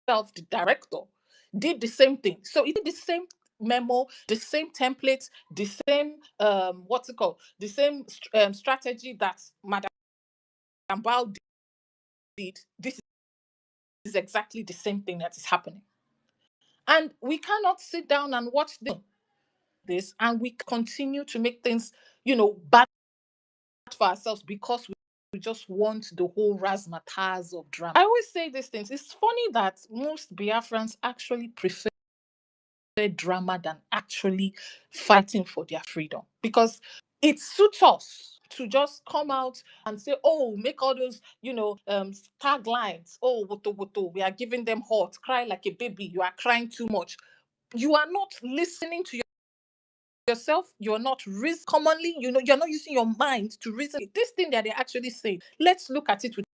the director, did the same thing. So it did the same memo, the same template, the same what's it called, the same strategy that Madam Bao did. This is exactly the same thing that is happening, and we cannot sit down and watch this and we continue to make things, bad for ourselves because we just want the whole razzmatazz of drama. I always say these things. It's funny that most Biafrans actually prefer drama than actually fighting for their freedom, because it suits us to just come out and say, oh, make all those, taglines. Oh, woto woto, we are giving them hot, cry like a baby, you are crying too much. You are not listening to yourself. You're not reason commonly, you're not using your mind to reason. This thing that they're actually saying, let's look at it with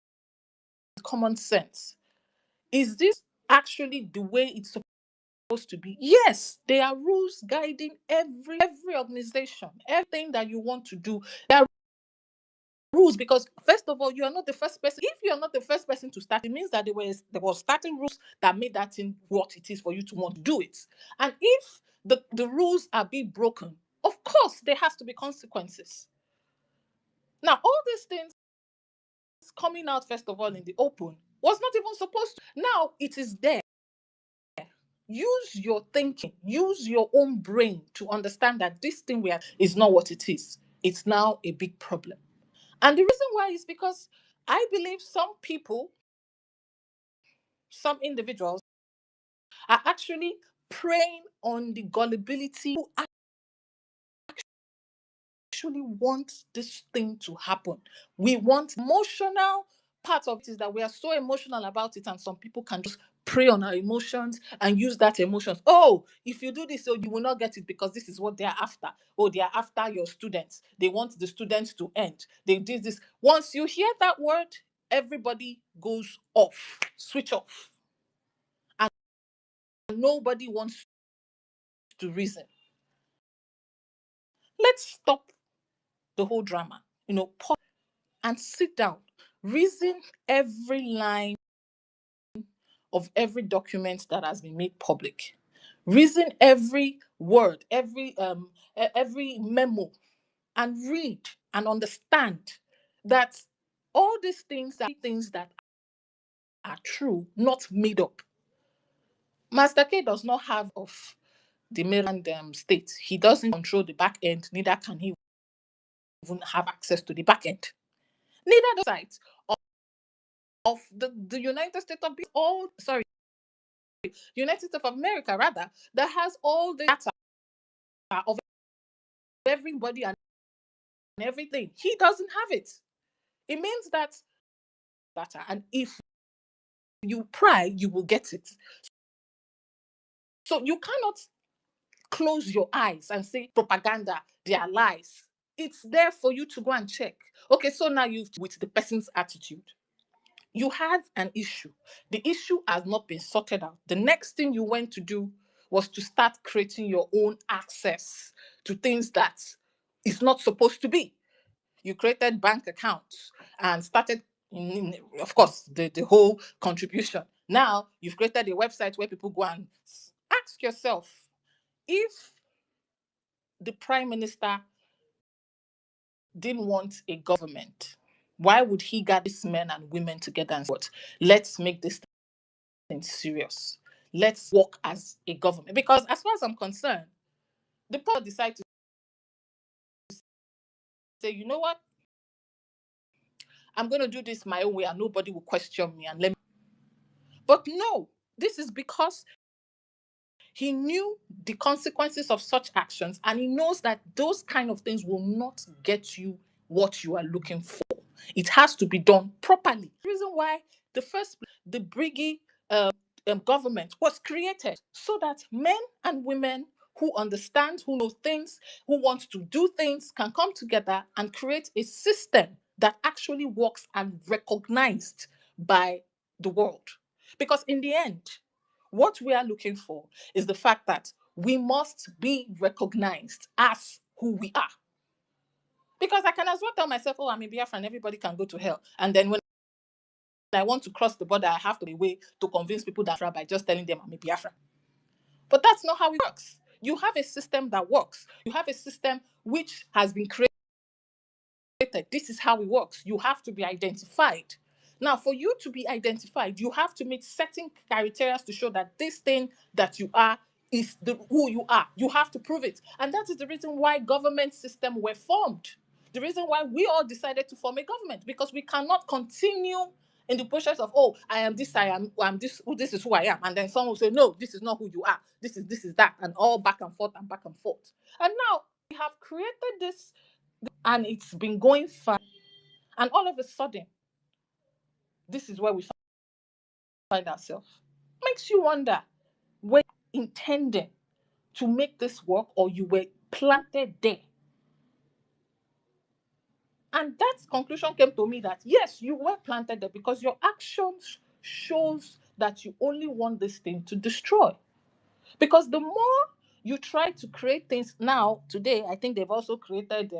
common sense. Is this actually the way it's supposed to be? Yes, there are rules guiding every organization, everything that you want to do. There are rules, because first of all, you are not the first person. If you are not the first person to start, it means that there was starting rules that made that thing what it is for you to want to do it. And if the rules are being broken, of course there has to be consequences. Now, all these things coming out first of all in the open was not even supposed to. Now it is there. Use your thinking, use your own brain to understand that this thing is not what it is. It's now a big problem. And the reason why is because I believe some people, some individuals, are actually preying on the gullibility who actually want this thing to happen. We want emotional part of it is that we are so emotional about it, and some people can just prey on our emotions and use that emotions. Oh, if you do this, so you will not get it because this is what they are after. Oh, they are after your students. They want the students to end. They did this. Once you hear that word, everybody goes off, switch off, and nobody wants to reason. Let's stop the whole drama. Pause and sit down, reason every line of every document that has been made public. Reason every word, every memo, and read and understand that all these things that are true, not made up. Master K does not have of the Maryland state. He doesn't control the back end, neither can he even have access to the back end. Neither the site of the United States of all sorry, United States of America rather, that has all the data of everybody and everything. He doesn't have it. It means that data, and if you pry, you will get it. So you cannot close your eyes and say propaganda, they are lies. It's there for you to go and check. Okay, so now you've with the person's attitude. You had an issue. The issue has not been sorted out. The next thing you went to do was to start creating your own access to things that is not supposed to be. You created bank accounts and started, of course, the whole contribution. Now you've created a website where people go and ask yourself, if the prime minister didn't want a government, why would he gather these men and women together and say, what? Let's make this thing serious. Let's work as a government. Because as far as I'm concerned, the people decide to say, you know what? I'm going to do this my own way and nobody will question me and let me. But no, this is because he knew the consequences of such actions, and he knows that those kind of things will not get you what you are looking for. It has to be done properly. The reason why the Briggy government was created, so that men and women who understand, who know things, who want to do things can come together and create a system that actually works and recognized by the world. Because in the end, what we are looking for is the fact that we must be recognized as who we are. Because I can as well tell myself, oh, I'm a Biafran, everybody can go to hell. And then when I want to cross the border, I have to be a way to convince people that by just telling them I'm a Biafran. But that's not how it works. You have a system that works. You have a system which has been created. This is how it works. You have to be identified. Now, for you to be identified, you have to meet certain criteria to show that this thing that you are is who you are. You have to prove it. And that is the reason why government systems were formed. The reason why we all decided to form a government, because we cannot continue in the process of, oh, I am this, I'm this, this is who I am. And then someone will say, no, this is not who you are. This is that. And all back and forth and back and forth. And now we have created this, and it's been going fine. And all of a sudden, this is where we find ourselves. Makes you wonder, were you intending to make this work, or you were planted there? And that conclusion came to me that yes, you were planted there, because your actions shows that you only want this thing to destroy. Because the more you try to create things, now today I think they've also created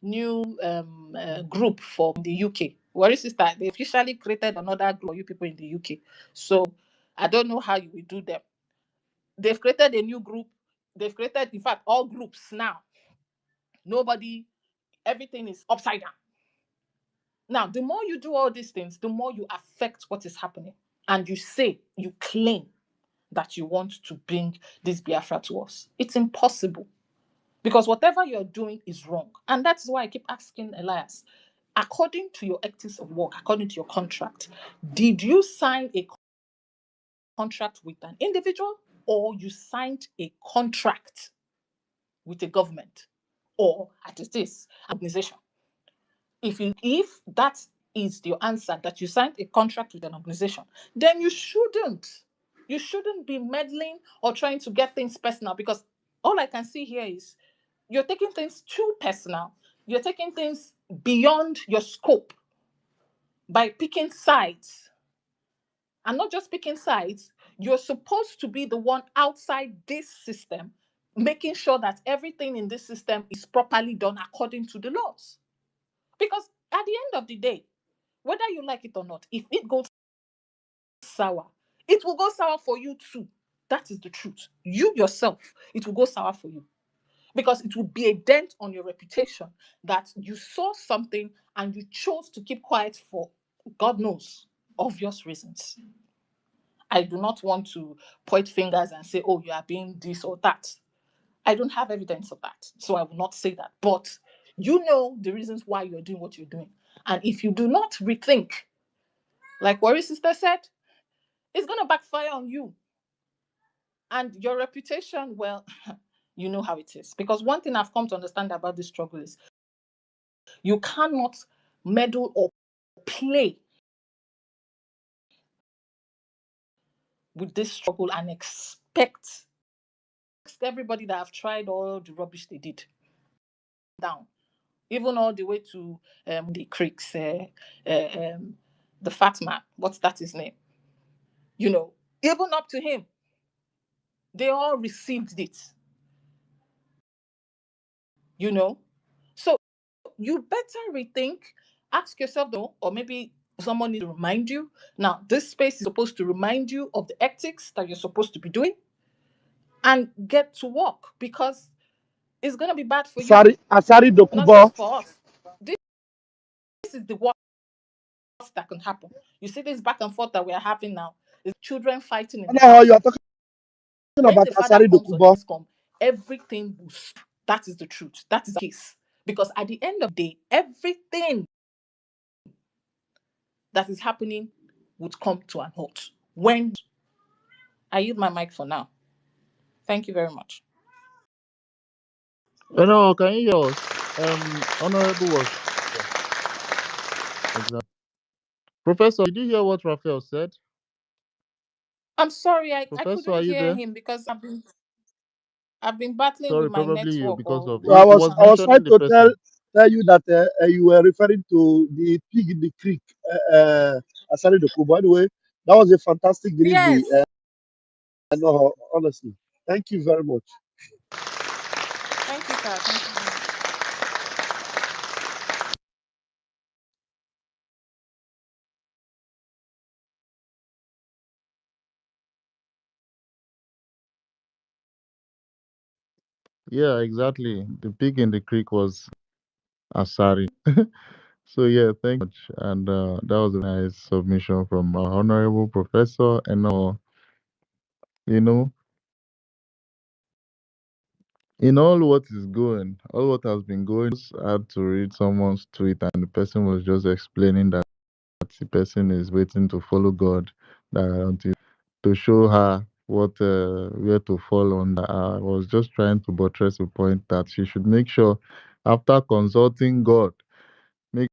new group for the UK. Worry sister, they officially created another group for you people in the UK. So I don't know how you will do them. They've created a new group. They've created, in fact, all groups now. Everything is upside down. Now, the more you do all these things, the more you affect what is happening. And you claim that you want to bring this Biafra to us. It's impossible. Because whatever you're doing is wrong. And that's why I keep asking Elias, according to your ethics of work, according to your contract, did you sign a contract with an individual, or you signed a contract with a government, or at least an organization? If that is your answer, that you signed a contract with an organization, then you shouldn't be meddling or trying to get things personal, because all I can see here is you're taking things too personal. You're taking things beyond your scope by picking sides. And not just picking sides, you're supposed to be the one outside this system, making sure that everything in this system is properly done according to the laws. Because at the end of the day, whether you like it or not, if it goes sour, it will go sour for you too. That is the truth. You yourself, it will go sour for you. Because it will be a dent on your reputation that you saw something and you chose to keep quiet for God knows obvious reasons. I do not want to point fingers and say, oh, you are being this or that. I don't have evidence of that, so I will not say that. But you know the reasons why you're doing what you're doing. And if you do not rethink, like Worry Sister said, it's going to backfire on you. And your reputation, well, you know how it is. Because one thing I've come to understand about this struggle is you cannot meddle or play with this struggle and expect everybody that have tried all the rubbish they did down, even all the way to the creeks, the fat man, what's that his name? Even up to him, they all received it. So you better rethink, ask yourself though, or maybe someone needs to remind you. Now, this space is supposed to remind you of the ethics that you're supposed to be doing, and get to work, because it's going to be bad for you. Asari Not Dokubo. just for us. This is the worst that can happen. You see this back and forth that we are having now. Is children fighting in the No, house. you are talking When about the father Asari comes or the Dokubo. kids come, everything will stop. That is the truth. That is the case. Because at the end of the day, everything that is happening would come to an halt. When I use my mic for now. Thank you very much. No, can you hear us? Honorable was Exile. Professor, did you hear what Raphael said? I'm sorry, I Professor, couldn't are you hear there? him because I've been battling with Sorry, my probably you, network because or of So I he was was whatever. I was trying mentioning the to tell person. you that you were referring to the pig in the creek, Asari Dokubo. Anyway, that was a fantastic delivery. Yes. No, honestly, thank you very much. Thank you, sir. Thank you very much. Yeah, exactly. The pig in the creek was Asari. So yeah, thank you much. And that was a nice submission from our honorable professor. And you know, in all what is going, all what has been going, just had to read someone's tweet, and the person was just explaining that the person is waiting to follow God, that to show her what where to fall on. I was just trying to buttress the point that she should make sure, after consulting God, make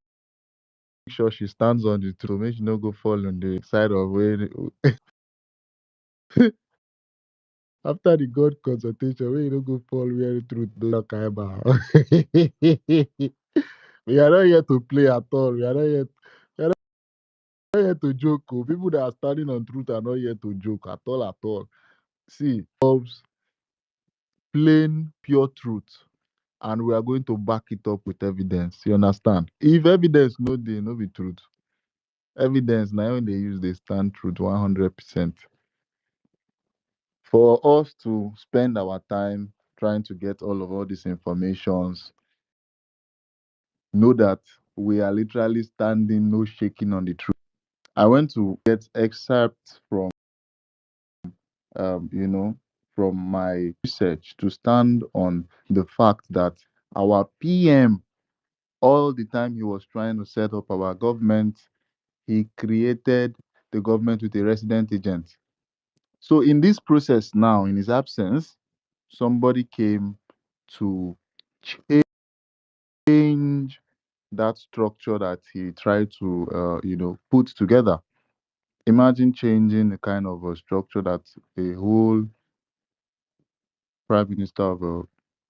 sure she stands on the truth, make she no go fall on the side of where after the God consultation, where you no go fall where the truth no talk about. We are not here to play at all. We are not here to joke. Oh. People that are standing on truth are not here to joke at all at all. See, loves plain pure truth, and we are going to back it up with evidence. You understand? If evidence no dey, no be truth. Evidence now when they use they stand truth 100%. For us to spend our time trying to get all these informations, know that we are literally standing, no shaking on the truth. I went to get excerpts from, you know, from my research to stand on the fact that our PM, all the time he was trying to set up our government, he created the government with a resident agent. So in this process now, in his absence, somebody came to change that structure that he tried to, put together. Imagine changing the kind of a structure that a whole prime minister of a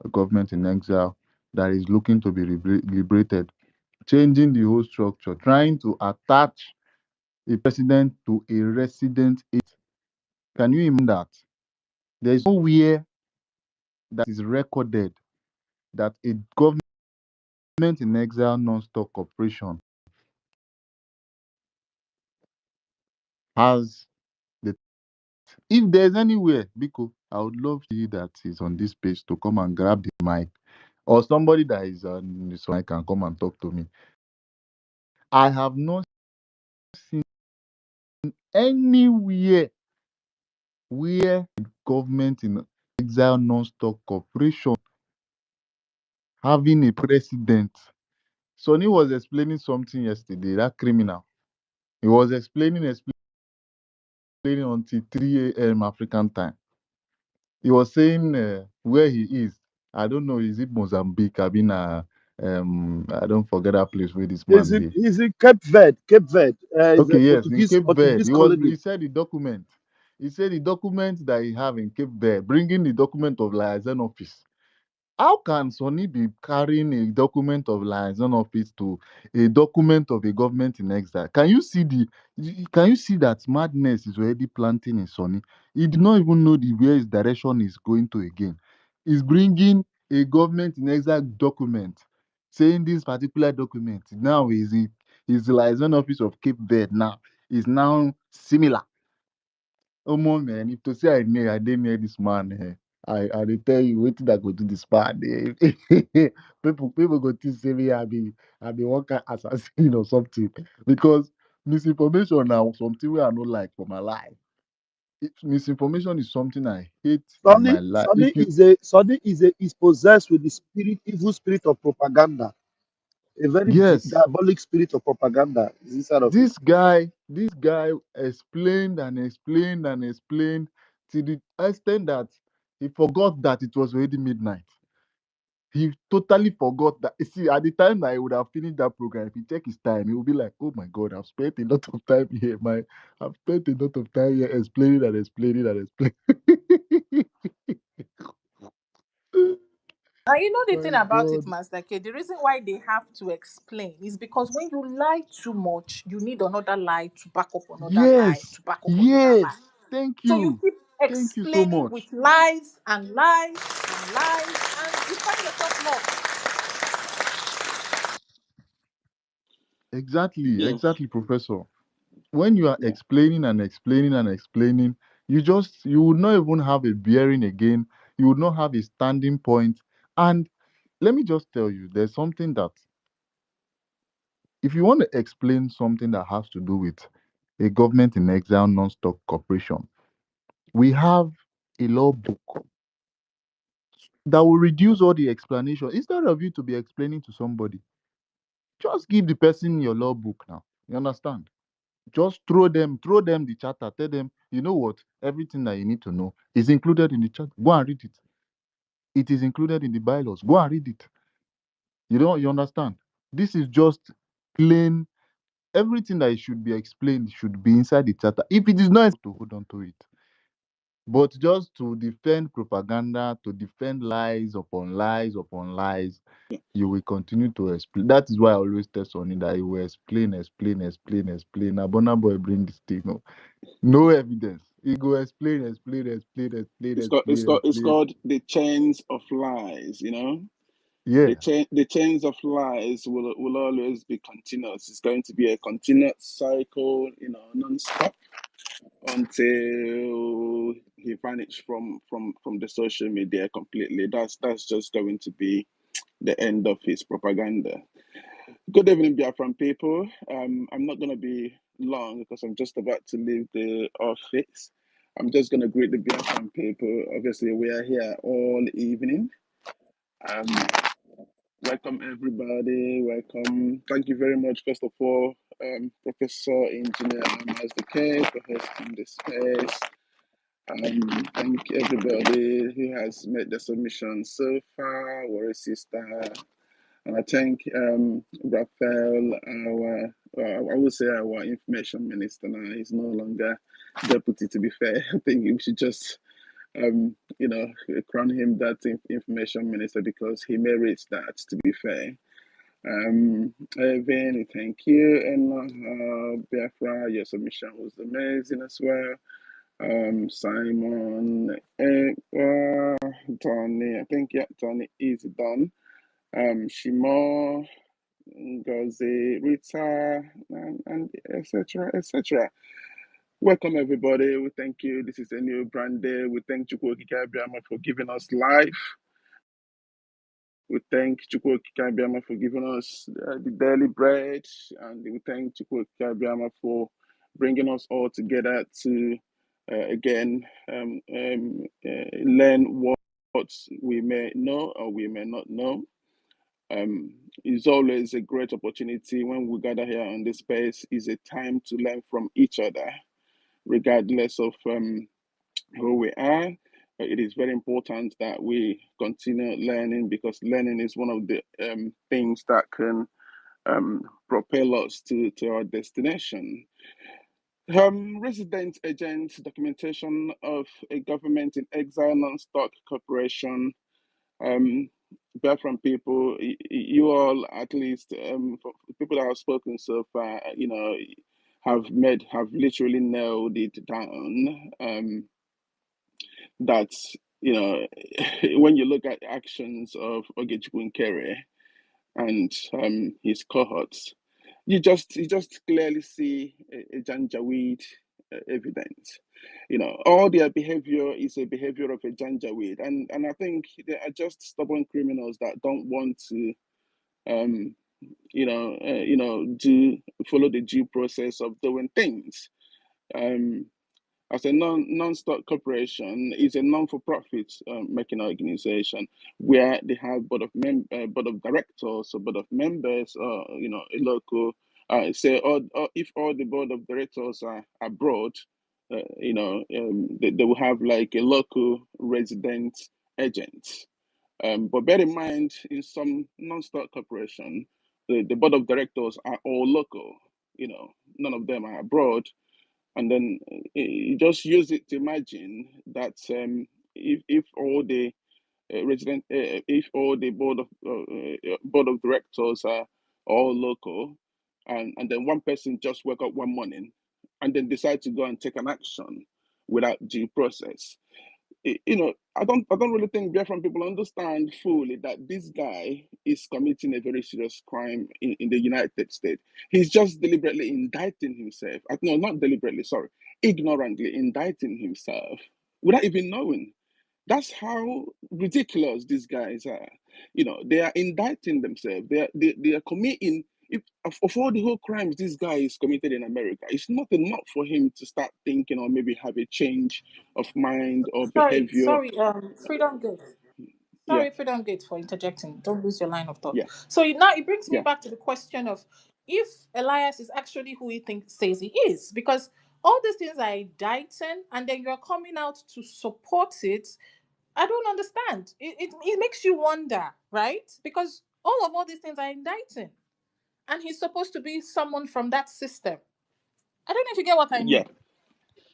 government in exile that is looking to be liberated, changing the whole structure, trying to attach a president to a resident agent. Can you imagine that? There is nowhere that is recorded that a government in exile non-stock corporation has the. If there's anywhere, Biko, I would love to see that is on this page to come and grab the mic, or somebody that is on this mic can come and talk to me. I have not seen anywhere where the government in exile non-stock corporation having a president. Sonny was explaining something yesterday, that criminal. He was explaining until 3 a.m. African time. He was saying where he is. I don't know, is it Mozambique? I mean, I don't forget that place where this man did. He's in Cape Verde. Cape Verde. Is a Okay, yes, in Cape Verde. Portuguese colony. He said the document. He said the document that he have in Cape Verde, bringing the document of liaison office. How can Sonny be carrying a document of liaison office to a document of a government in exile? Can you see that madness is already planting in Sonny? He did not even know the where his direction is going to again. He's bringing a government in exile document, saying this particular document now is the liaison office of Cape Verde now is now similar. Oh man, if to say I didn't near this man, I dey tell you wetin I go do this man. People go think say me I be one kind assassin or something because misinformation now something wey I no like for my life. Misinformation is something I hate in my life. If you Is possessed with the evil spirit of propaganda. A very yes, diabolic spirit of propaganda is inside of him. this guy explained and explained and explained to the extent that he forgot that it was already midnight. He totally forgot that. See, at the time that he would have finished that program, if he check his time, he would be like, "Oh my God, I've spent a lot of time here. I've spent a lot of time here explaining and explaining and explaining." And you know the My thing about it, God. Master K, the reason why they have to explain is because when you lie too much, you need another lie to back up another lie Yes, to back up another lie. yes. Thank So you you, keep thank you so explaining with much. lies and lies and lies, and you find yourself lost. Exactly, Yeah. exactly, Professor. When you are Yeah. explaining and explaining and explaining, you would not even have a bearing again You would not have a standing point. And let me just tell you, there's something that if you want to explain something that has to do with a government in exile non-stock corporation, we have a law book that will reduce all the explanation. Instead of you to be explaining to somebody, just give the person your law book now. You understand? Just throw them the charter. Tell them, you know what? Everything that you need to know is included in the charter. Go and read it. It is included in the bylaws. Go and read it. You understand? This is just plain everything that should be explained should be inside the charter. If it is not to hold on to it. But just to defend propaganda, to defend lies upon lies upon lies, you will continue to explain. That is why I always tell Sonny that he will explain, explain, explain, explain. Abona boy bring this thing. No evidence. He go explain, explain, explain, explain, explain, It's explain. called the chains of lies. You know, Yeah. the chains of lies will always be continuous. It's going to be a continuous cycle, you know, non-stop until he vanished from the social media completely. That's just going to be the end of his propaganda. Good evening, Biafran people. I'm not going to be long because I'm just about to leave the office. I'm just going to greet the Biafran people. Obviously, we are here all evening. Um, Welcome, everybody. Welcome. Thank you very much, first of all, Professor Engineer Amaz the K for hosting this space. Thank everybody who has made the submission so far, Warrior Sister. And I thank Raphael, I would say our information minister now. He's no longer deputy, to be fair. I think we should just, you know, crown him that information minister because he merits that, to be fair. Evan, thank you. And Biafra, your submission was amazing as well. Simon, Tony, I think, yeah, Tony is done. Shimo, Ngozi, Rita, and etc. etc. Welcome everybody. We thank you. This is a new brand day. We thank Chukwuokike Abiyama for giving us life. We thank Chukwuokike Abiyama for giving us the daily bread, and we thank Chukwuokike Abiyama for bringing us all together to again learn what we may know or we may not know. It's always a great opportunity when we gather here on this space. Is a time to learn from each other, regardless of who we are. It is very important that we continue learning because learning is one of the things that can propel us to our destination. Resident agent documentation of a government in exile non-stock corporation. From people, you all at least, for people that have spoken so far, you know, have literally nailed it down. That, you know, when you look at the actions of Ogechukwu Nkere and his cohorts, you just clearly see a Janjaweed evidence. You know, all their behavior is a behavior of a Janjaweed, and I think they are just stubborn criminals that don't want to, do follow the due process of doing things. As a non-stock corporation, is a non-for-profit making organization where they have board of directors or board of members, you know, a local. Or if all the board of directors are abroad, they will have like a local resident agent. But bear in mind, in some non-stock corporation, the board of directors are all local. You know, none of them are abroad, and then you just use it to imagine that if all the if all the board of directors are all local, and then one person just wake up one morning and then decide to go and take an action without due process. You know, I don't really think Biafran people understand fully that this guy is committing a very serious crime in the United States. He's just deliberately indicting himself. No, not deliberately, sorry, ignorantly indicting himself without even knowing. That's how ridiculous these guys are. They are indicting themselves. They are committing. If of all the whole crimes this guy is committed in America, it's not enough for him to start thinking or maybe have a change of mind or behavior. Sorry, Freedom Gate. Yeah, Sorry, Freedom Gate, for interjecting. Don't lose your line of thought. yeah, So now it brings me yeah, back to the question of if Elias is actually who he says he is, because all these things are indicting, and then you're coming out to support it. I don't understand. It makes you wonder, right? Because all these things are indicting, and he's supposed to be someone from that system. I don't know if you get what I yeah. mean.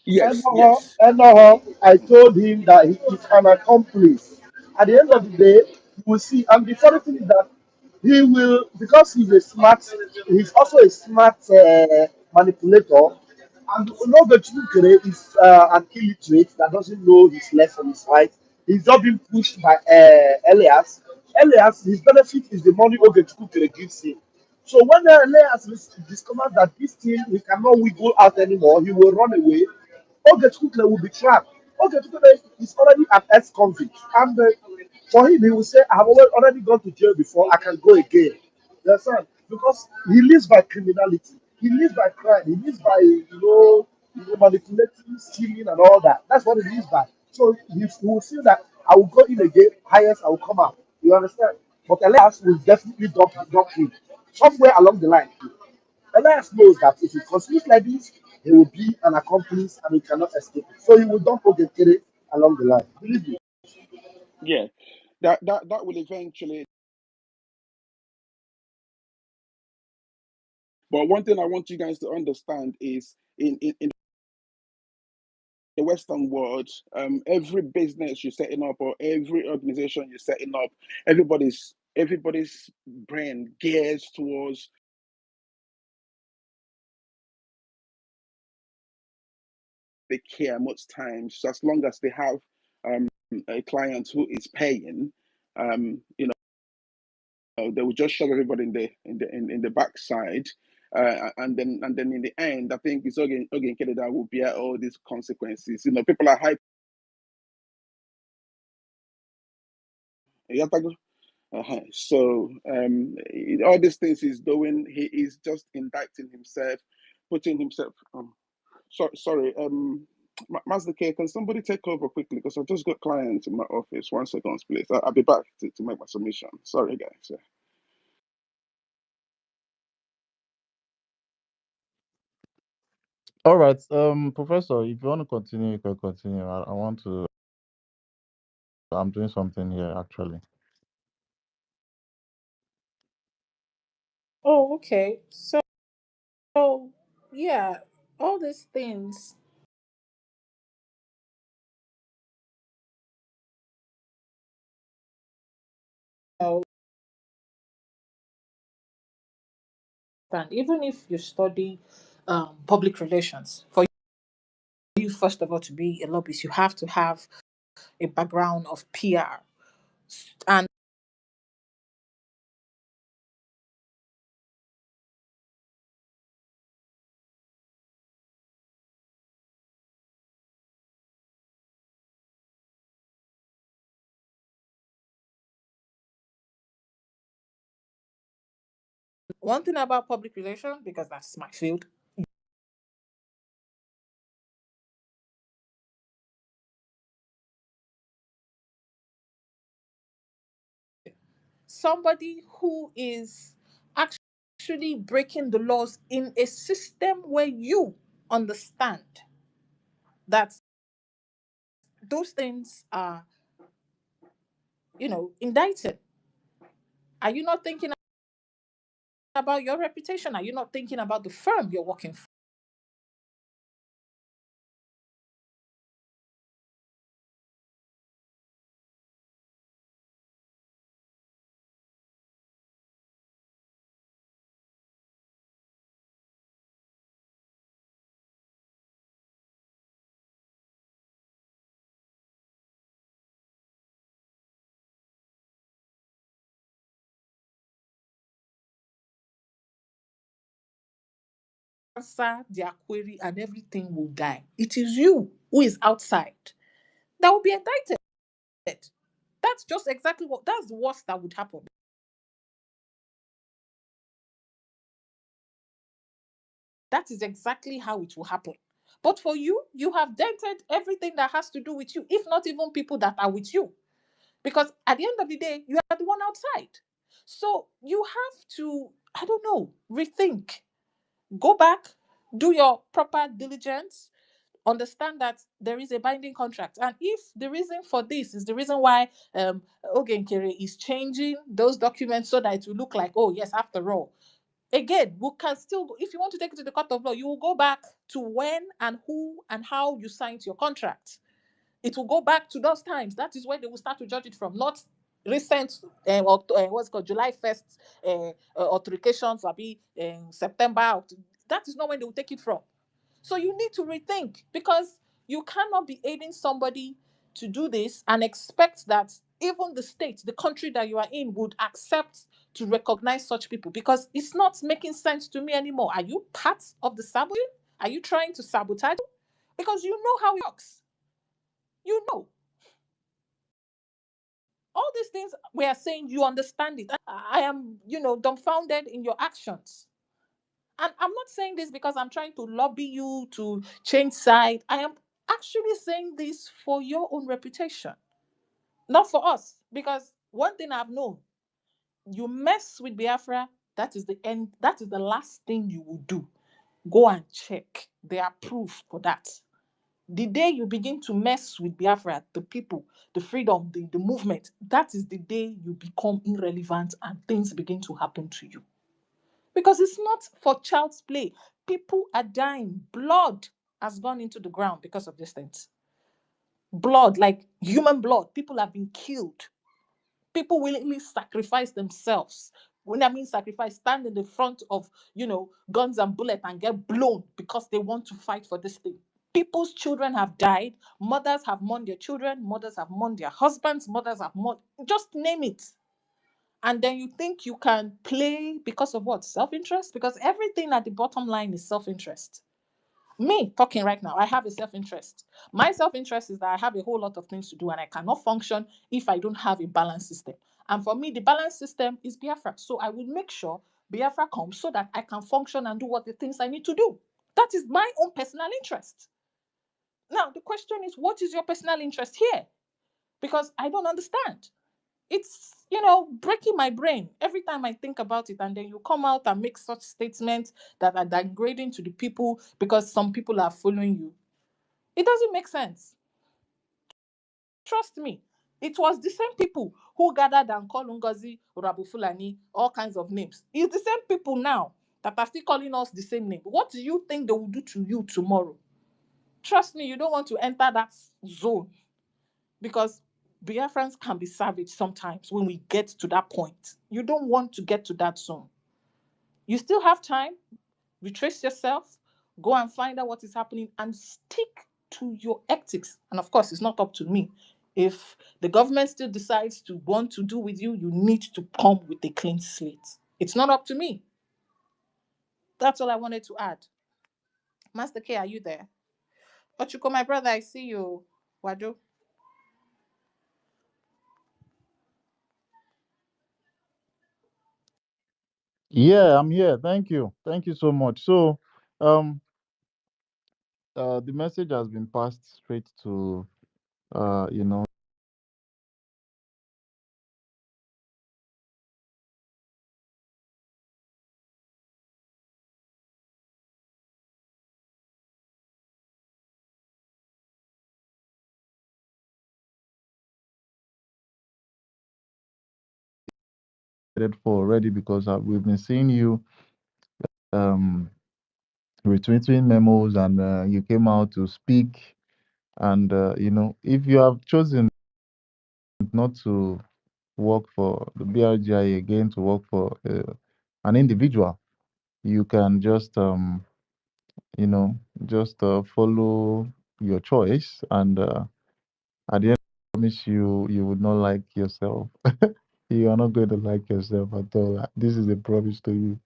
Yes, Enoho, yes. Enoho, I told him that he is an accomplice. At the end of the day, you will see. And the funny thing is that he will, because he's also a smart manipulator. And Nobechukere is an illiterate that doesn't know his lessons, right? He's not being pushed by Elias. Elias, his benefit is the money Ogechukere gives him. So when Elias discovers that this thing he cannot wiggle out anymore, he will run away. Ogetukle will be trapped. Ogetukle is already an ex-convict. And for him, he will say, I have already gone to jail before, I can go again. You understand? Because he lives by criminality. He lives by crime. He lives by, manipulating, stealing, and all that. That's what he lives by. So he will feel that I will go in again, highest I will come out. You understand? But Elias will definitely dump him somewhere along the line. Elias knows that if he continues like this, he will be an accomplice and he cannot escape it. So he will dump Ogekere along the line. Believe me. Yeah. That will eventually. But one thing I want you guys to understand is in the Western world, every business you're setting up or every organization you're setting up, everybody's brain gears towards they care most times. So as long as they have a client who is paying, they will just shove everybody in the backside. And then in the end, I think it's Ogen Kede that will bear all these consequences. People are hype. So all these things he's doing, he is just indicting himself, putting himself. Sorry. Master K, can somebody take over quickly because I've just got clients in my office. 1 second, please. I'll be back to make my submission. Sorry, guys. All right, Professor, if you want to continue, you can continue. I want to. I'm doing something here actually. Oh, okay. So yeah, all these things. Oh, and even if you study public relations, for you first of all to be a lobbyist, you have to have a background of PR. And one thing about public relations, because that's my field, somebody who is actually breaking the laws in a system where you understand that those things are, indicted. Are you not thinking about your reputation? Are you not thinking about the firm you're working for? Answer their query and everything will die. It is you who is outside that will be indicted. That's just exactly that's the worst that would happen. That is exactly how it will happen. But for you, you have dented everything that has to do with you, if not even people that are with you. Because at the end of the day, you are the one outside. So you have to, I don't know, rethink, go back, do your proper diligence, understand that there is a binding contract. And if the reason for this is the reason why Ogenkere is changing those documents so that it will look like, oh, yes, after all, again, we can still go, if you want to take it to the court of law, you will go back to when and who and how you signed your contract. It will go back to those times. That is where they will start to judge it from, not recent what's called July 1st altercations, or be September. That is not when they will take it from. So you need to rethink, because you cannot be aiding somebody to do this and expect that even the state, the country that you are in, would accept to recognize such people, because it's not making sense to me anymore. Are you part of the sabotaging? Are you trying to sabotage? Because you know how it works. You know. All these things we are saying, you understand it. I am, dumbfounded in your actions. And I'm not saying this because I'm trying to lobby you to change side. I am actually saying this for your own reputation, not for us. Because one thing I've known, you mess with Biafra, that is the end, that is the last thing you will do. Go and check. There are proof for that. The day you begin to mess with Biafra, the people, the freedom, the movement, that is the day you become irrelevant and things begin to happen to you. Because it's not for child's play. People are dying. Blood has gone into the ground because of these things. Blood, like human blood. People have been killed. People willingly sacrifice themselves. When I mean sacrifice, stand in the front of, guns and bullets and get blown because they want to fight for this thing. People's children have died. Mothers have mourned their children. Mothers have mourned their husbands. Mothers have mourned, just name it. And then you think you can play because of what? Self-interest? Because everything at the bottom line is self-interest. Me talking right now, I have a self-interest. My self-interest is that I have a whole lot of things to do and I cannot function if I don't have a balanced system. And for me, the balanced system is Biafra. So I will make sure Biafra comes so that I can function and do what the things I need to do. That is my own personal interest. Now, the question is, what is your personal interest here? Because I don't understand. It's, breaking my brain every time I think about it. And then you come out and make such statements that are degrading to the people because some people are following you. It doesn't make sense. Trust me. It was the same people who gathered and called Ngozi Rabu Fulani all kinds of names. It's the same people now that are still calling us the same name. What do you think they will do to you tomorrow? Trust me, you don't want to enter that zone, because Biafrans can be savage sometimes when we get to that point. You don't want to get to that zone. You still have time. Retrace yourself. Go and find out what is happening and stick to your ethics. And of course, it's not up to me. If the government still decides to want to do with you, you need to come with a clean slate. It's not up to me. That's all I wanted to add. Master K, are you there? Ochuko, my brother, I see you. Wado. Yeah, I'm here. Thank you. Thank you so much. So, um, the message has been passed straight to, you know, for already, because we've been seeing you um retweeting memos, and you came out to speak. And if you have chosen not to work for the BRGI again, to work for an individual, you can just you know just follow your choice. And at the end, I promise you, you would not like yourself. You are not going to like yourself at all. This is a promise to you.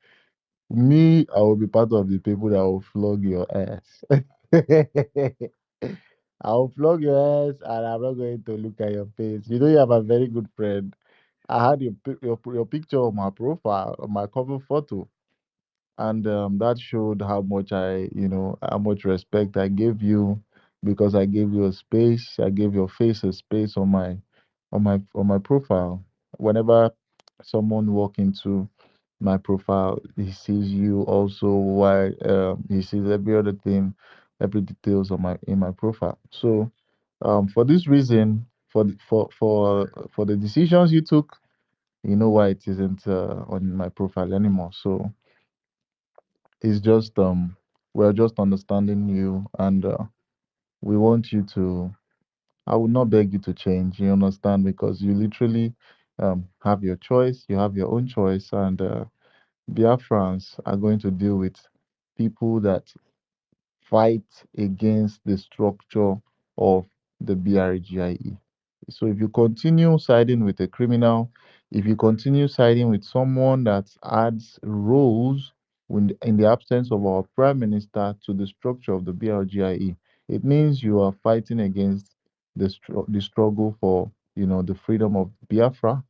Me, I will be part of the people that will flog your ass. I'll flog your ass and I'm not going to look at your face. You know, you have a very good friend. I had your picture on my profile, on my cover photo, and that showed how much how much respect I gave you because I gave you a space. I gave your face a space on my profile. Whenever someone walk into my profile, he sees you also while he sees every other thing, every details on my in my profile. So for this reason, for the decisions you took, you know why it isn't on my profile anymore. So it's just we're just understanding you, and we want you to. I would not beg you to change. You understand because you literally have your choice. You have your own choice, and Biafrans are going to deal with people that fight against the structure of the BRGIE. So if you continue siding with a criminal, if you continue siding with someone that adds roles in the absence of our prime minister to the structure of the BRGIE, it means you are fighting against the struggle for the freedom of Biafra,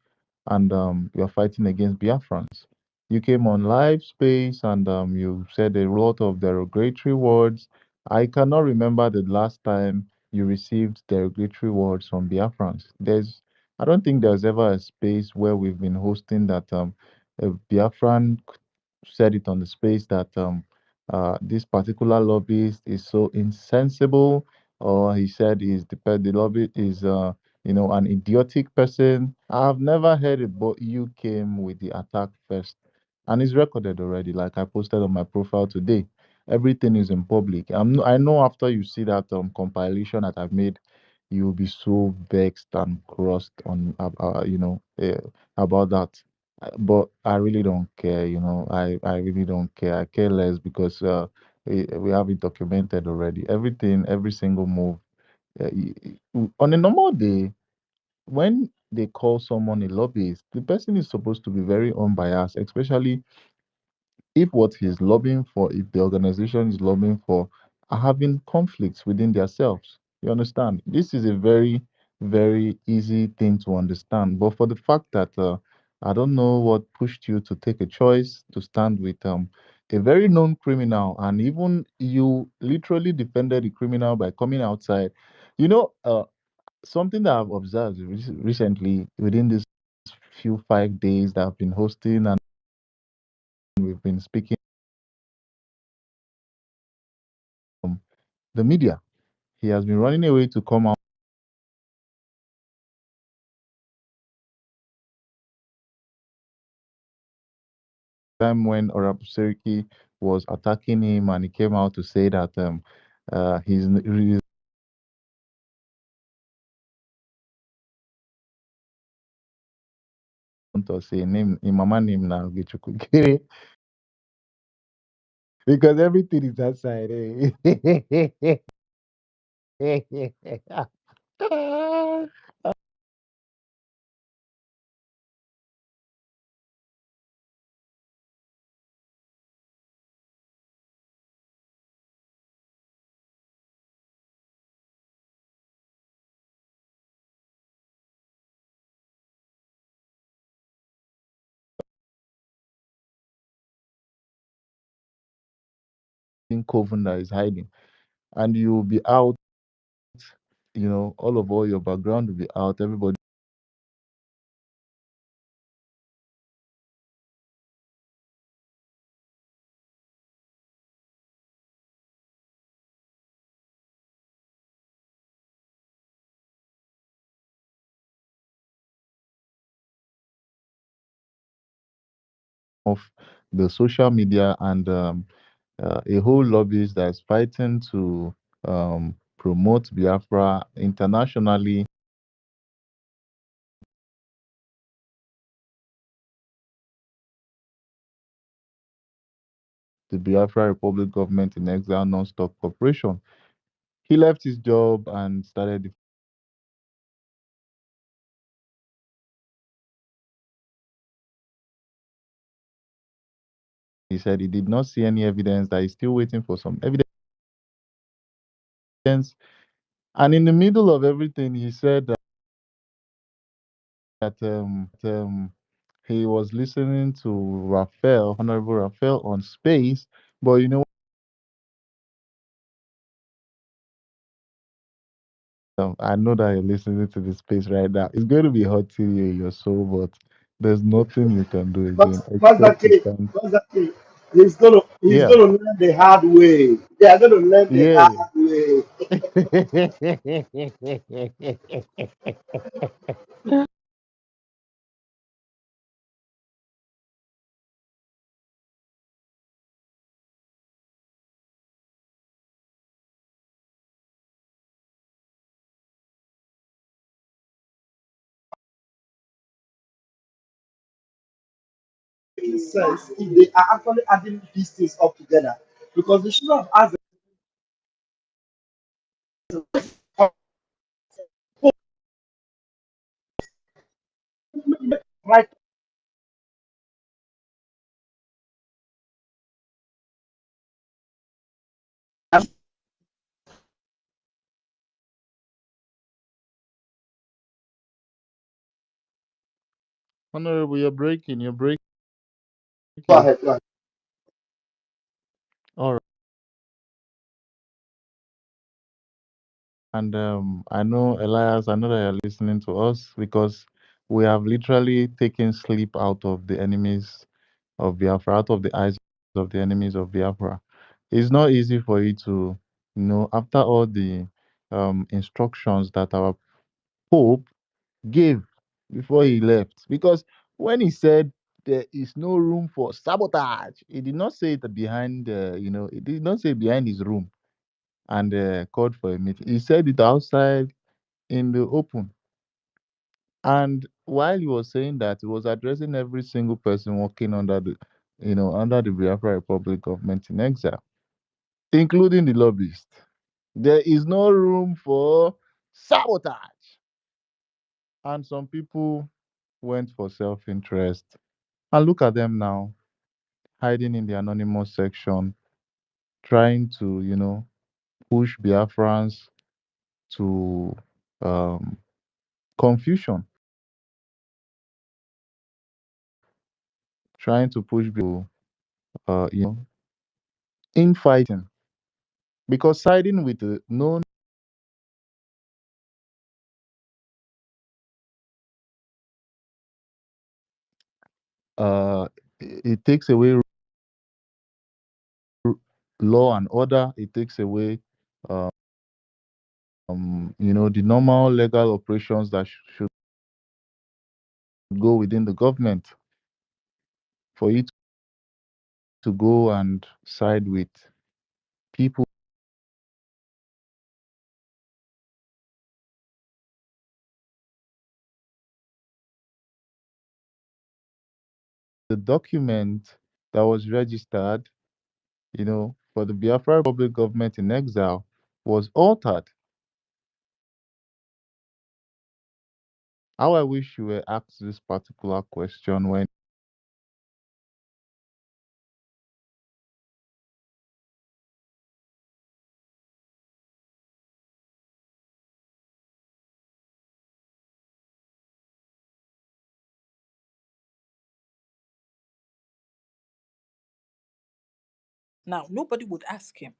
and you are fighting against Biafrans. You came on live space and you said a lot of derogatory words. I cannot remember the last time you received derogatory words from Biafrans. I don't think there's ever a space where we've been hosting that a Biafran said it on the space that this particular lobbyist is so insensible, or he said the lobby is an idiotic person. I've never heard it, but you came with the attack first, and it's recorded already. Like I posted on my profile today, everything is in public. I know after you see that compilation that I've made, you'll be so vexed and crossed on about that. But I really don't care, I really don't care. I care less because we have it documented already. Everything, every single move. On a normal day, when they call someone a lobbyist, the person is supposed to be very unbiased, especially if what he's lobbying for, if the organization is lobbying for, are having conflicts within themselves. You understand? This is a very, very easy thing to understand. But for the fact that I don't know what pushed you to take a choice to stand with a very known criminal, and even you literally defended the criminal by coming outside. You know, something that I've observed recently within these few 5 days that I've been hosting and we've been speaking, the media. He has been running away to come out time when Orabusiriki was attacking him, and he came out to say that he's to say name in mama name now Gichukugere because everything is outside. Eh? In Coven that is hiding, and you'll be out. All your background will be out. Everybody off the social media, and a whole lobbyist that is fighting to promote Biafra internationally. The Biafra Republic government in exile, Nonstock Corporation. He left his job and started. He said he did not see any evidence, that he's still waiting for some evidence And in the middle of everything, he said that he was listening to Raphael, Honorable Raphael, on Space. But you know, I know that you're listening to the Space right now. It's going to be hurting you in your soul, but there's nothing you can do But again except to Mazaki, thank. Mazaki, he's Yeah, gonna learn the hard way. They are gonna learn the yeah. hard way. In sense, if they are actually adding these things up together, because they should have asked the right. Honorable, you're breaking. You're Go breaking. ahead, go ahead. All right. And I know, Elias, I know that you're listening to us because we have literally taken sleep out of the enemies of Biafra, out of the eyes of the enemies of Biafra. It's not easy for you to, after all the instructions that our Pope gave before he left. Because when he said there is no room for sabotage, he did not say it behind, he did not say behind his room and called for a meeting. He said it outside in the open. And while he was saying that, he was addressing every single person working under the Biafra Republic government in exile, including the lobbyists. There is no room for sabotage. And some people went for self-interest. And look at them now, hiding in the anonymous section, trying to, push Biafrans to um, confusion, trying to push people, infighting. Because siding with the known, uh, it takes away law and order. It takes away, the normal legal operations that should go within the government for you to go and side with people. The document that was registered, for the Biafra Republic government in exile was altered. How I wish you were asked this particular question when Now, nobody would ask him.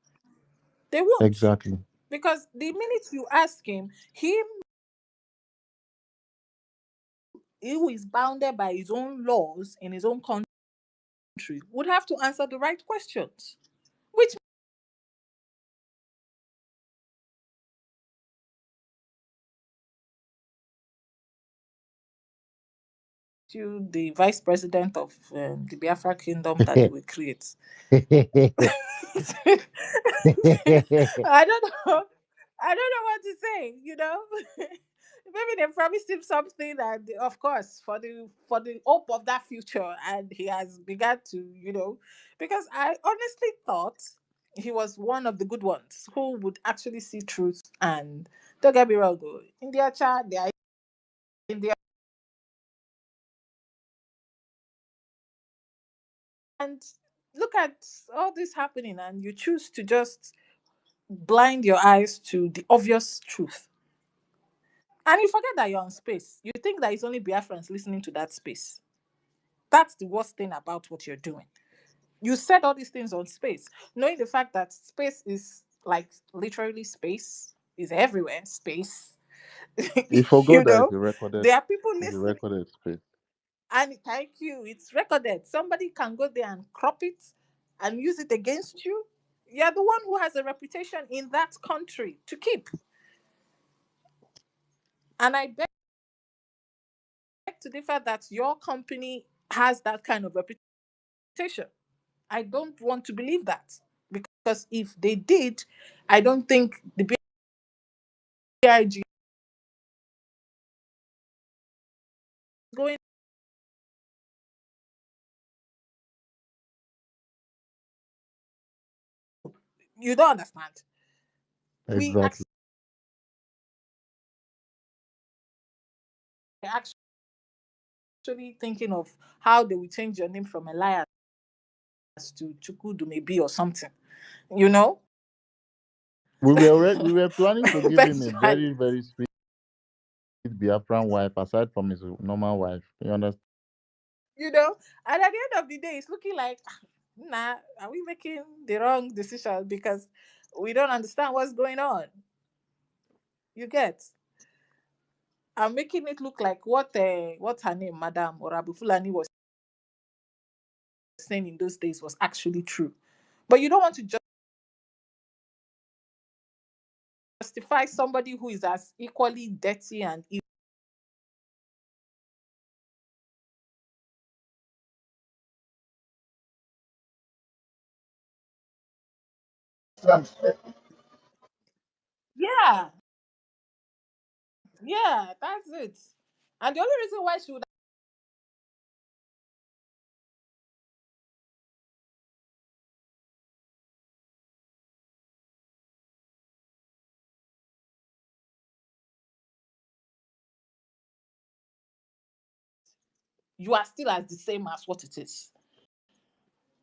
They won't. exactly. Because the minute you ask him, him who is bounded by his own laws in his own country would have to answer the right questions. Which you, the vice president of the Biafra kingdom that they will create. I don't know. I don't know what to say. Maybe they promised him something, and of course, for the hope of that future, and he has begun to, because I honestly thought he was one of the good ones who would actually see truth. And don't get me wrong, though, in their chat, they are in their and look at all this happening, and you choose to just blind your eyes to the obvious truth. And you forget that you're on space. You think that it's only Biafrans listening to that space. That's the worst thing about what you're doing. You said all these things on space, knowing the fact that space is like literally space, is everywhere, space. He you forgot that know, there are people it's a listening. recorded space. And thank you, it's recorded. Somebody can go there and crop it and use it against you. You're the one who has a reputation in that country to keep. And I beg to differ that your company has that kind of reputation. I don't want to believe that, because if they did, I don't think the BIG is going. You don't understand. We Exactly. actually thinking of how they will change your name from Elias to Chukudu maybe or something. You know, We were planning to give him a eventually. very sweet Biafran wife aside from his normal wife. You understand? And at the end of the day, it's looking like, nah, are we making the wrong decision because we don't understand what's going on? You get? I'm making it look like what her name, Madam Orabu Fulani, was saying in those days was actually true. But you don't want to justify somebody who is as equally dirty and evil. Yeah, yeah, that's it. And the only reason why she would, you are still as the same as what it is.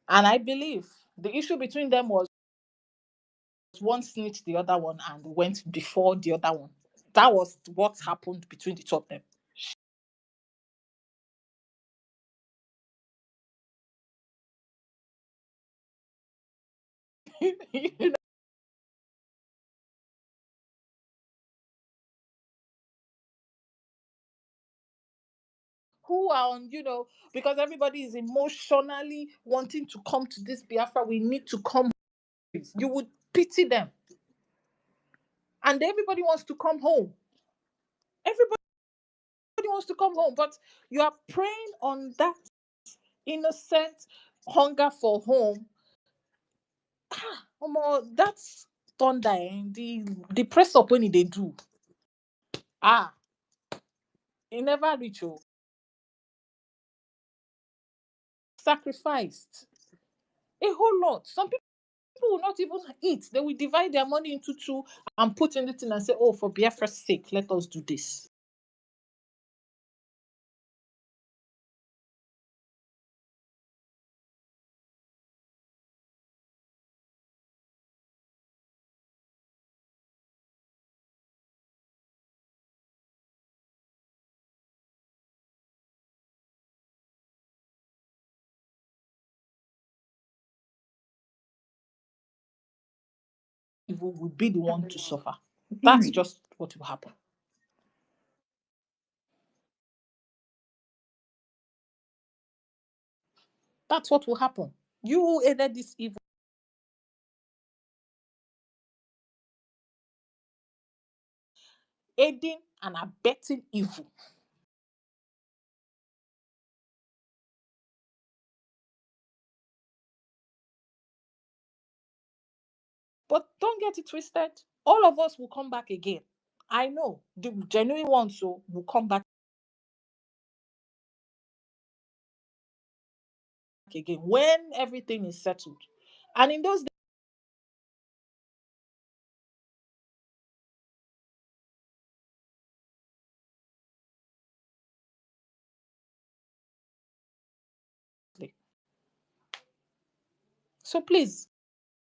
And I believe the issue between them was one snitched the other one and went before the other one. That was what happened between the two of them. You know, who are on, because everybody is emotionally wanting to come to this Biafra, we need to come. You would pity them. And everybody wants to come home. Everybody wants to come home, but you are preying on that innocent hunger for home. That's thunder. The press up when they do. Ah, it never reach. Oh, sacrificed a whole lot. Some people will not even eat. They will divide their money into two and put in it in and say, "Oh, for Biafra's sake, let us do this." Evil will be the one to suffer. That's just what will happen. That's what will happen. You who aided this evil, aiding and abetting evil. But don't get it twisted. All of us will come back again. I know the genuine ones so will come back again when everything is settled. And in those days. So please,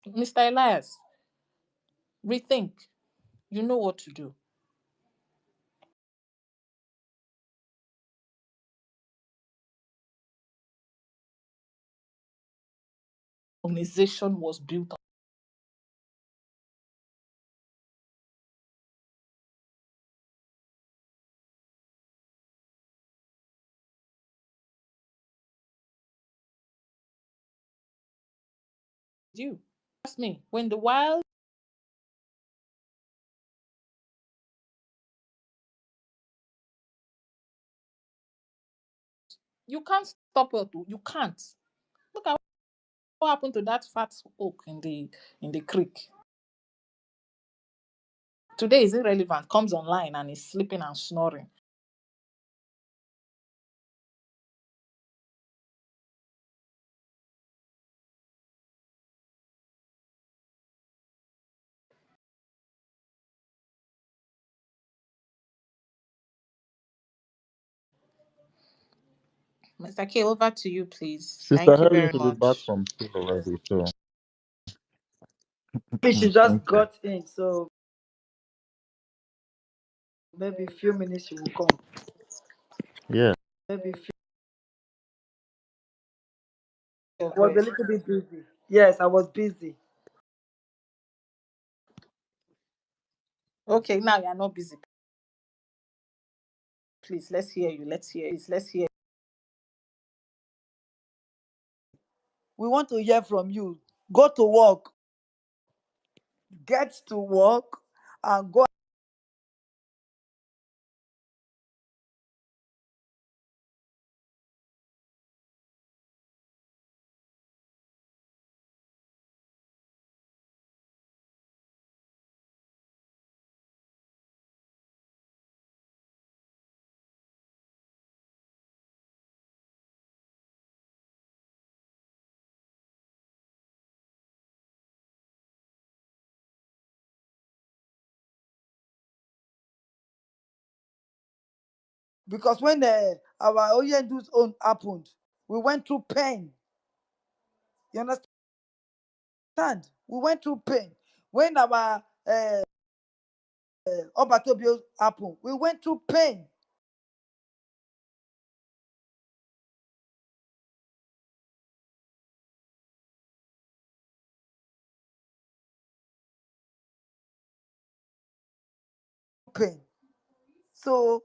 Mr. Elias, Rethink. You know what to do. Organization was built on you. Trust me. When the wild, you can't stop it. You can't. Look at what happened to that fat oak in the creek. Today is irrelevant. Comes online and is sleeping and snoring. Mr. K, over to you, please. Sister Thank you Helen very should be back much. from school already, so Maybe she just thank you. got in, so maybe a few minutes she will come. Yeah. Maybe a few. Your I was a voice. little bit busy. Yes, I was busy. Okay, now you're not busy. Please, let's hear you. Let's hear. Please, let's hear. We want to hear from you. Go to work, get to work, and go because when our Oyendu's own happened, we went through pain. You understand? We went through pain. When our Obatobio happened, we went through pain. Pain. So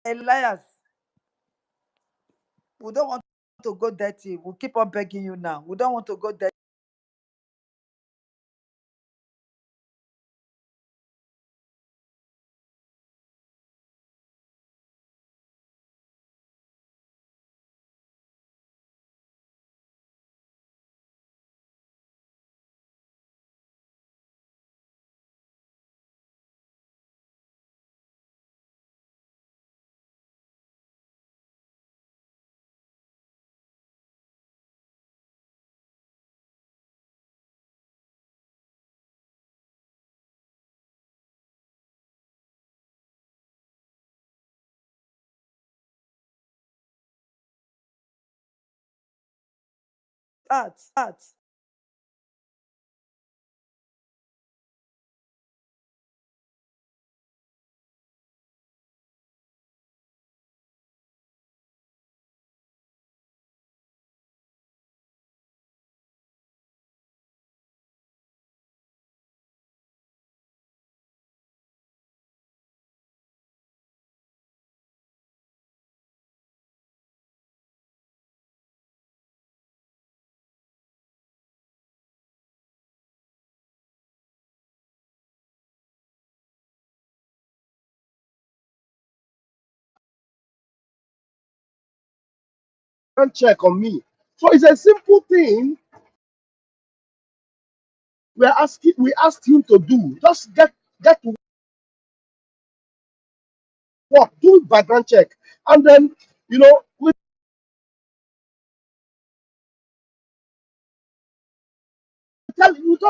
Elias, we don't want to go dirty. We'll keep on begging you now. We don't want to go dirty. Start. Can't check on me. So it's a simple thing. We asked him to do. Just get to work, do background check, and then we told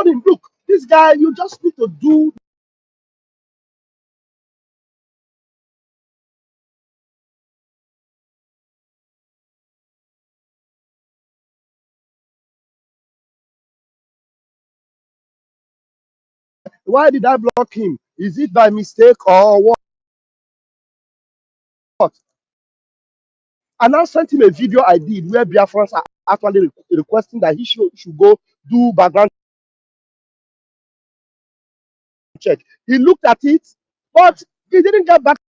him, look, this guy, you just need to do Why did I block him? Is it by mistake or what? I now sent him a video I did where Biafrans are actually requesting that he should go do background check. He looked at it, but he didn't get back to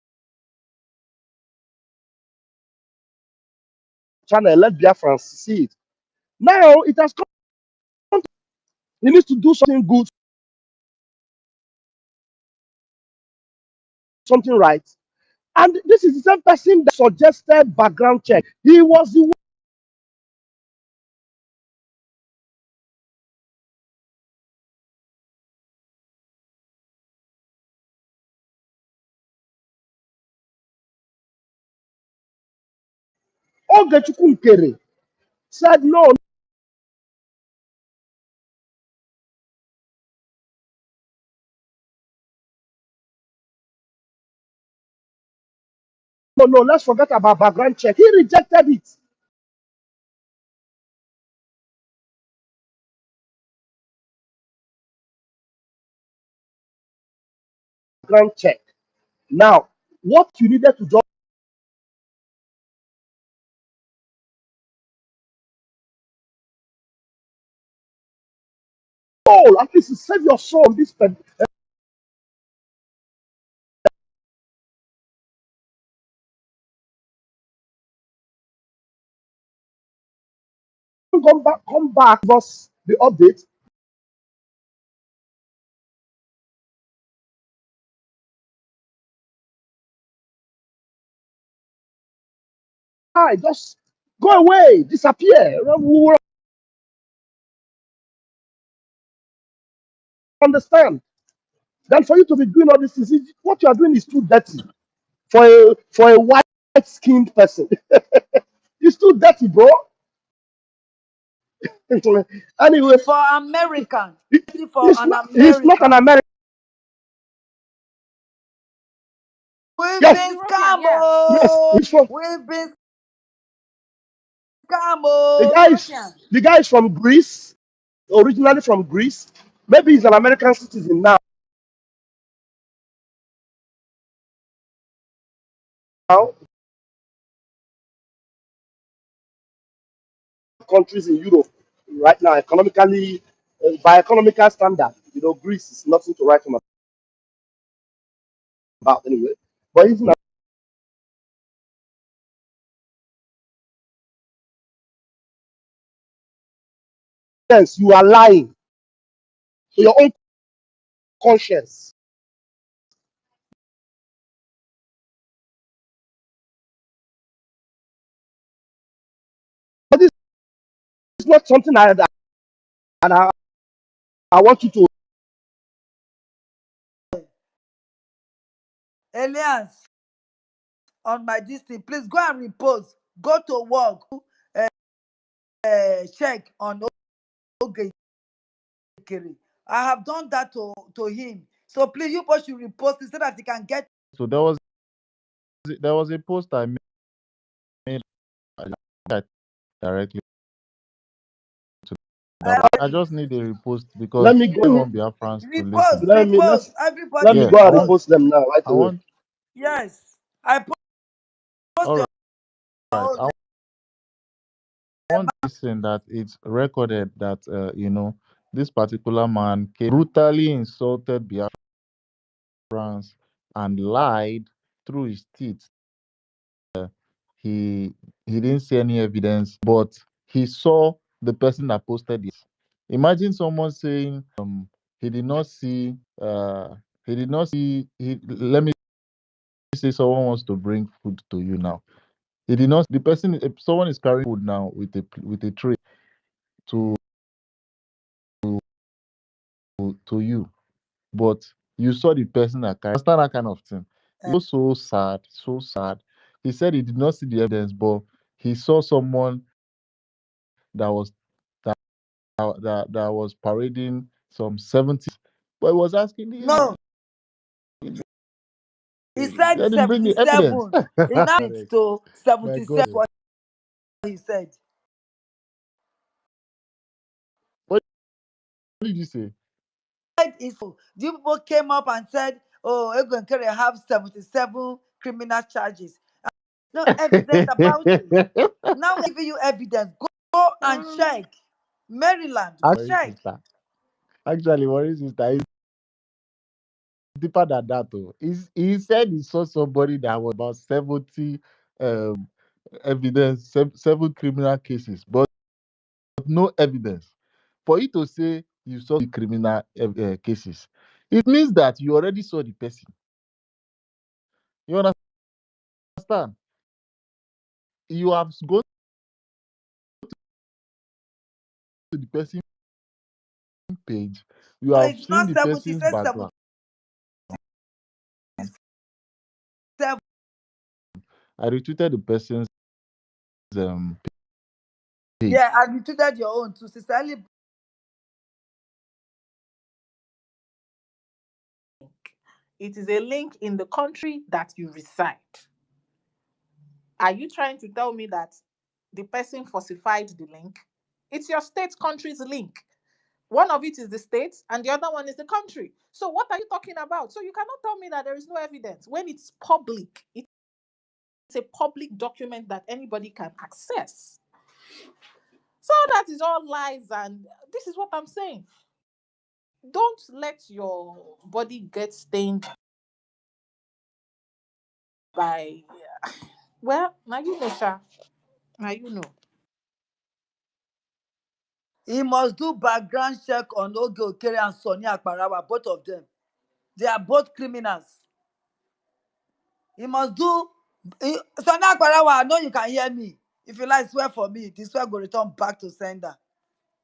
the channel. Let Biafrans see it. Now it has come. He needs to do something good, something right. And this is the same person that suggested background check. He was the one. Ogechukwu Nkere said, no, no, let's forget about background check. He rejected it. Background check. Now, what you needed to do, soul, at least save your soul. This come back, give us the update. I just go away, disappear. We will understand. Then for you to be doing all this, what you are doing is too dirty for a white skinned person. It's too dirty, bro. Anyway, For American. For he's an not. He's not an American. American. We've Yes, been European, scammed. yeah. yes. He's from We've been the scammed. guy European. is the guy is from Greece, originally from Greece. Maybe he's an American citizen now. Countries in Europe right now, economically, by economical standard, Greece is nothing to write home about anyway. But he's not. Yes, you are lying to your own conscience. But this is not something and I want you to. Aliens on my distance. Please go and repost. Go to work. Check on Ogekere. I have done that to him. So please, you both should repost it so that he can get. So there was a post I made directly to that. I just need a repost because Let me I go. want Biafrans to listen. Repost, Let me repost. let's let Everybody me Yeah, go and I want repost. repost them now right I away. want Yes. I post all your right. own. I want this thing that it's recorded that this particular man brutally insulted Biafrans and lied through his teeth. He he didn't see any evidence, but he saw the person that posted it. Imagine someone saying he did not see let me say someone wants to bring food to you now. He did not the person if someone is carrying food now with a tray to to you, but you saw the person that carried understand that kind of thing. It was so sad, so sad. He said he did not see the evidence, but he saw someone that was that was parading some 70s. But he was asking him, No, he said let him bring the evidence. 77. He now it to My 77. God. What he said. What did you say? is the people came up and said, oh, Ego and Kere have 77 criminal charges. No evidence about it. Now we're giving you evidence. Go and check. Maryland, go Worry, check. sister. Actually, worry, sister, is deeper than that. Though. He said he saw somebody that was about 70 evidence, seven criminal cases, but no evidence. For you to say you saw the criminal cases, it means that you already saw the person. You understand? You have gone to the person page, you No, have it's seen not the 70, person's it says background. 77. I retweeted the person's page. Yeah, and you tweeted your own too. Sister Ali, It is a link in the country that you reside. Are you trying to tell me that the person falsified the link? It's your state country's link. One of it is the state, and the other one is the country. So what are you talking about? So you cannot tell me that there is no evidence when it's public. It's a public document that anybody can access. So that is all lies, and this is what I'm saying. Don't let your body get stained by well, now you know, Sha. Now you know. he must do background check on Oge Okere and Sonny Akparawa, both of them. They are both criminals. He must do. Sonny Akparawa, I know you can hear me. If you like, swear for me. This swear go return back to sender.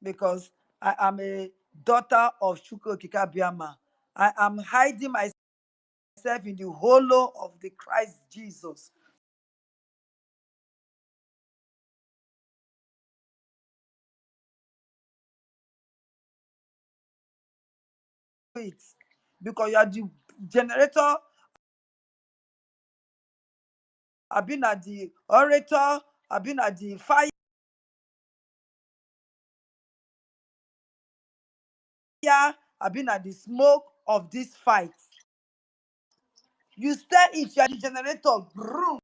Because I am a daughter of Chukwu Okike Abiama. I am hiding myself in the hollow of the Christ Jesus. Because you are the generator, I've been at the orator, I've been at the fire, I've been at the smoke of this fight. You stir it, you are the generator. Vroom.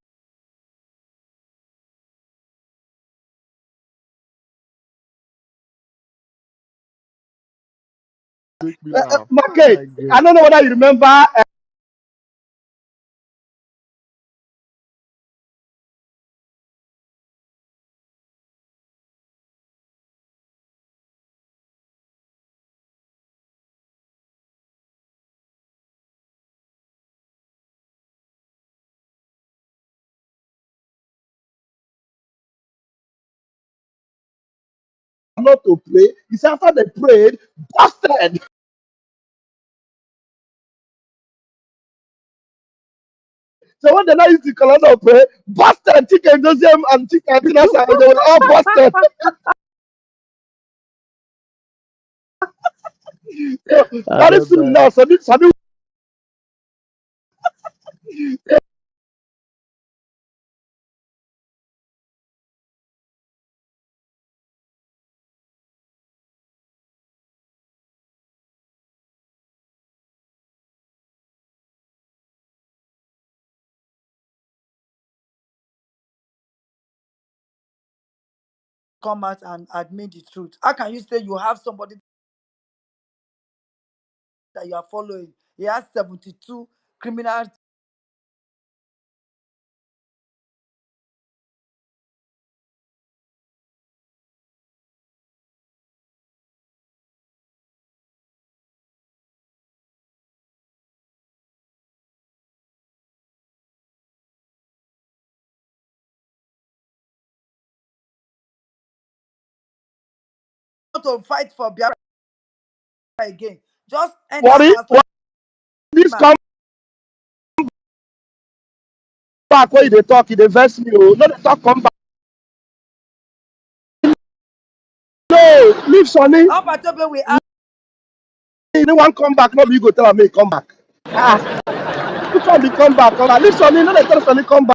Make me laugh. Oh Market, my God. I don't know whether you remember. Not to pray. He said after they prayed, busted. So when they now used the calendar of pray, busted. Chicken Joseph and Chicken Tinasa, they were all busted. So I very don't soon know. now, Sadi Come out and admit the truth. How can you say you have somebody that you are following? He has 72 criminal. To fight for Biafra again. Just enter worry. house like This man. come back where they talk, they vex me. Oh, no, they talk come back. No, leave Sonny. How about we ask You don't want come back, no, you go tell me come back. Ah, which one be come back? Come back. Leave Sonny, no, they tell Sonny come back.